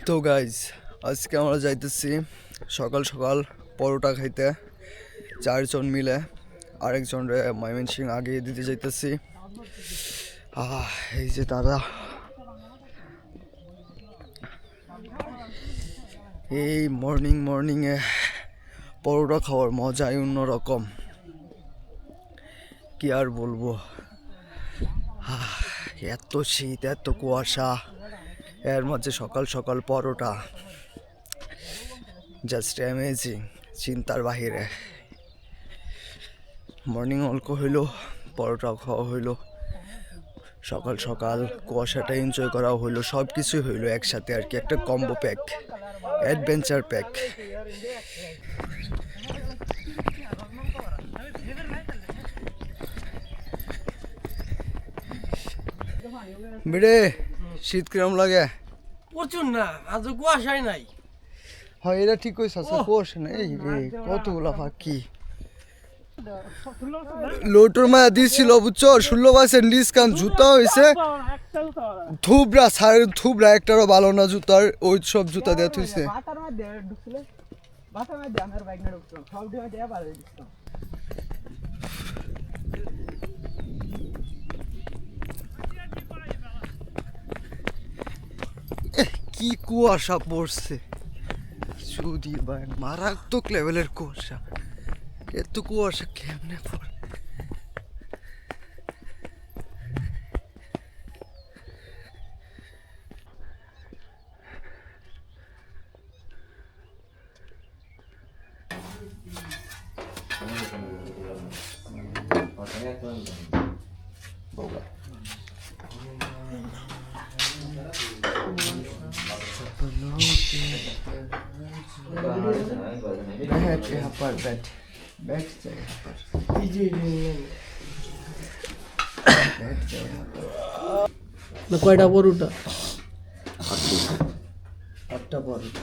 তো গাইজ আজকে আমরা যাইতেছি সকাল সকাল পরোটা খাইতে 4 জন মিলে আরেকজন ময়মনসিং আগে দিতে যাইতেছি। এই যে দাদা, এই মর্নিংয়ে পরোটা খাওয়ার মজাই অন্যরকম, কি আর বলবো। এত শীত, এত কুয়াশা, এর মধ্যে সকাল সকাল পরোটা, জাস্ট অ্যামেজিং, চিন্তার বাহিরে। মর্নিং ওয়াক হইলো, পরোটাও খাওয়া হইলো, সকাল সকাল কুয়াশাটা এনজয় করা হইলো, সব কিছুই হইলো একসাথে আর কি, একটা কম্বো প্যাক, অ্যাডভেঞ্চার প্যাক। বেড়ে শীত কিরম লাগে? প্রচুর না, আজ কুয়াশাই নাই। হ্যাঁ, এটা ঠিক কইছ, কুয়াশা না। এই রে কতগুলা পাখি। লোটোর মায়া দিয়েছিল বুঝছো, 16% ডিসকাউন্ট। জুতা হয়েছে থুবরা, সারের থুবরা, একটারও ভালো না জুতার, ওই সব জুতা দেয়া থইছে। কি কুয়াশা পড়ছে, যদি ভাই মারাত্মক লেভেলের কুয়াশা। এত কুয়াশা কেমনে পড়ে? কয়টা পরোটা? 8টা পরোটা,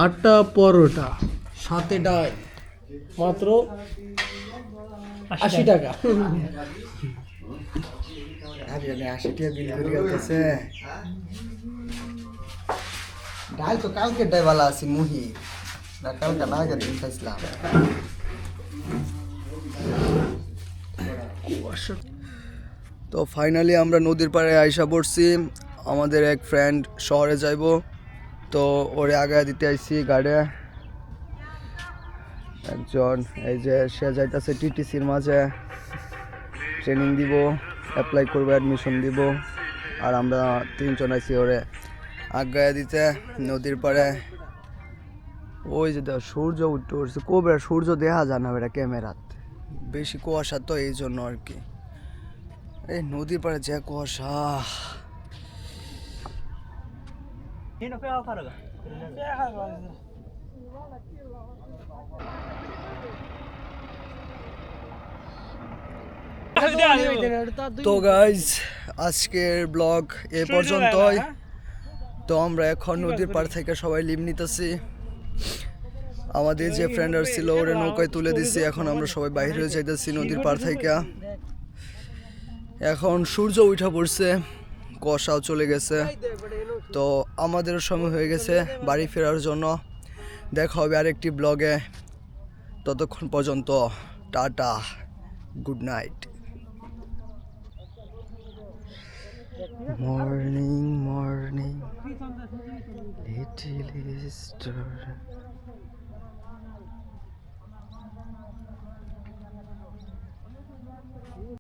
8টা পরোটা, সাথে ডাল, মাত্র 80 টাকা। 80 টাকা বিল করে গেছে। ডাল তো কালকে ডাইবালা আছি মুহি না, কালকে না আগে দিন খাইছিলাম। তো ফাইনালি আমরা নদীর পাড়ে আইসা পড়ছি। আমাদের এক ফ্রেন্ড শহরে যাইব, তো ওরে আগে দিতে আইছি গাড়ি। একজন এই যে সে যাইতেছে টিটিসির মাঝে, ট্রেনিং দিব, অ্যাপ্লাই করবো, অ্যাডমিশন দিব। আর আমরা 3 জন আইছি ওরে আগায় দিতে নদীর পাড়ে। ওই যে সূর্য উঠতে উঠছে, কবে সূর্য দেখা যায় না বেটা ক্যামেরাত, বেশি কুয়াশা তো এই জন্য আর কি। এই নদীর পাড়ে যে কুয়াশা। তো গাইজ আজকের ব্লগ এ পর্যন্তই। তো আমরা এখন নদীর পাড় থেকে সবাই লিভ নিতেছি। আমাদের যে ফ্রেন্ডার ছিল ওরে নৌকায় তুলে দিছি, এখন আমরা সবাই বাইরে হয়ে যাইতেছি নদীর পাড় থেকে। এখন সূর্য উঠা পড়ছে, কুয়াশাও চলে গেছে, তো আমাদেরও সময় হয়ে গেছে বাড়ি ফেরার জন্য। দেখা হবে আরেকটি ব্লগে, ততক্ষণ পর্যন্ত tata, good night. Morning, little star.